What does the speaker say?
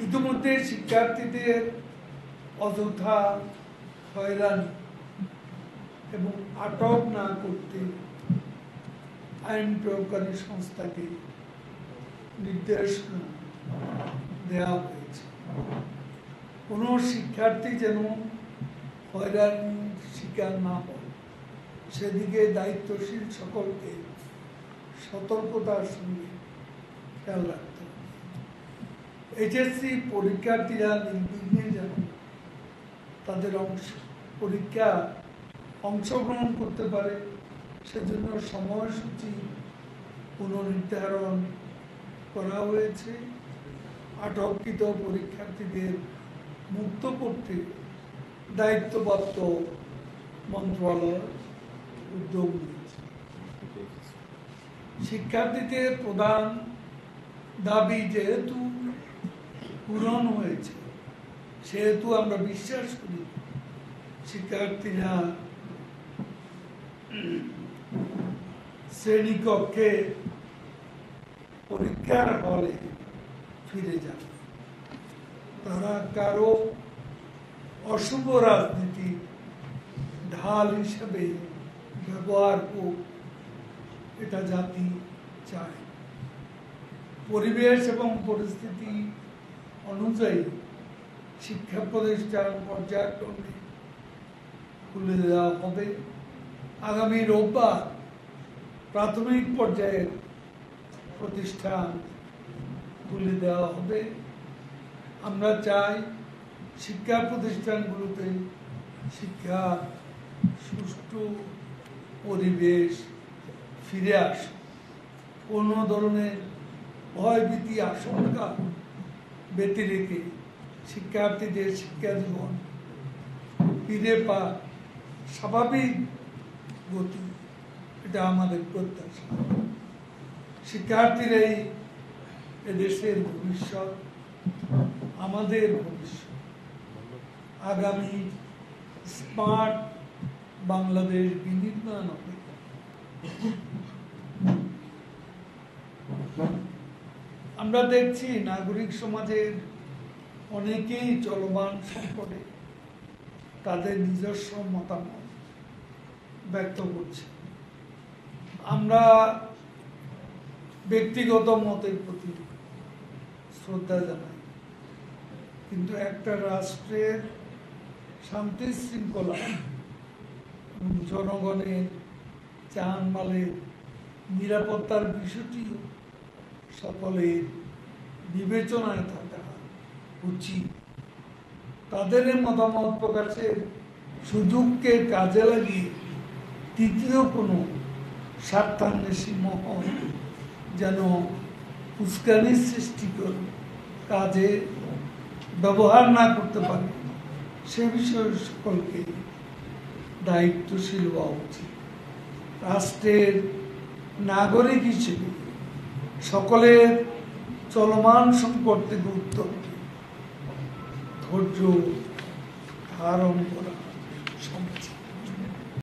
ইতিমধ্যে শিক্ষার্থীদের অযথা হয়রানি এবং আটক না করতে আইন প্রয়োগকারী সংস্থাকে নির্দেশনা দেওয়া হয়েছে। কোনো শিক্ষার্থী যেন হয়রানির শিকার না হয় সেদিকে দায়িত্বশীল সকলকে সতর্কতার সঙ্গে খেয়াল রাখতে হবে। এইচএসসি পরীক্ষার্থীরা নির্বিঘ্নে যেন তাদের পরীক্ষা অংশগ্রহণ করতে পারে সেজন্য সময়সূচি পুনর্নির্ধারণ করা হয়েছে। আটককৃত পরীক্ষার্থীদের মুক্ত করতে দায়িত্বপ্রাপ্ত মন্ত্রণালয় উদ্যোগ নিয়েছে। শিক্ষার্থীদের প্রধান দাবি যেহেতু পূরণ হয়েছে সেহেতু আমরা বিশ্বাস করি শিক্ষার্থীরা শ্রেণীকক্ষে পরীক্ষার হলে ফিরে যাবে। তারা কারো অশুভ রাজনীতি ঢাল হিসেবে ব্যবহার হোক এটা জাতি চায়। পরিবেশ এবং পরিস্থিতি অনুযায়ী শিক্ষা প্রতিষ্ঠান পর্যায়ক্রমে খুলে দেওয়া হবে। আগামী রোববার প্রাথমিক পর্যায়ের প্রতিষ্ঠান খুলে দেওয়া হবে। আমরা চাই শিক্ষা প্রতিষ্ঠানগুলোতে শিক্ষা সুষ্ঠু পরিবেশ ফিরে আসে। কোনো ধরনের ভয়ভীতি আশঙ্কা ব্যতি রেখে শিক্ষার্থীদের শিক্ষা জীবন ফিরে পাওয়া স্বাভাবিক গতি, এটা আমাদের প্রত্যাশা। শিক্ষার্থীরাই এদেশের ভবিষ্যৎ, আমাদের ভবিষ্যৎ। আগামী স্মার্ট বাংলাদেশ বিনির্মাণ হবে। আমরা দেখছি নাগরিক সমাজের অনেকেই চলমান সংকটে তাদের নিজস্ব মতামত ব্যক্ত করছে। আমরা ব্যক্তিগত মতের প্রতি শ্রদ্ধা জানাই, কিন্তু একটা রাষ্ট্রের শান্তি শৃঙ্খলা জনগণের জানমালের নিরাপত্তার বিষয়টিও সকলের বিবেচনায় থাকা উচিত। তাদের মতামত প্রকাশের সুযোগকে কাজে লাগিয়ে তৃতীয় কোনো স্বার্থান্বেষী মহল যেন উস্কানির সৃষ্টি করে কাজে ব্যবহার না করতে পারে সে বিষয়ে সকলকে দায়িত্বশীল হওয়া উচিত। রাষ্ট্রের নাগরিক হিসেবে সকলের চলমান সংকট থেকে উত্তর ধৈর্য ধারণ করা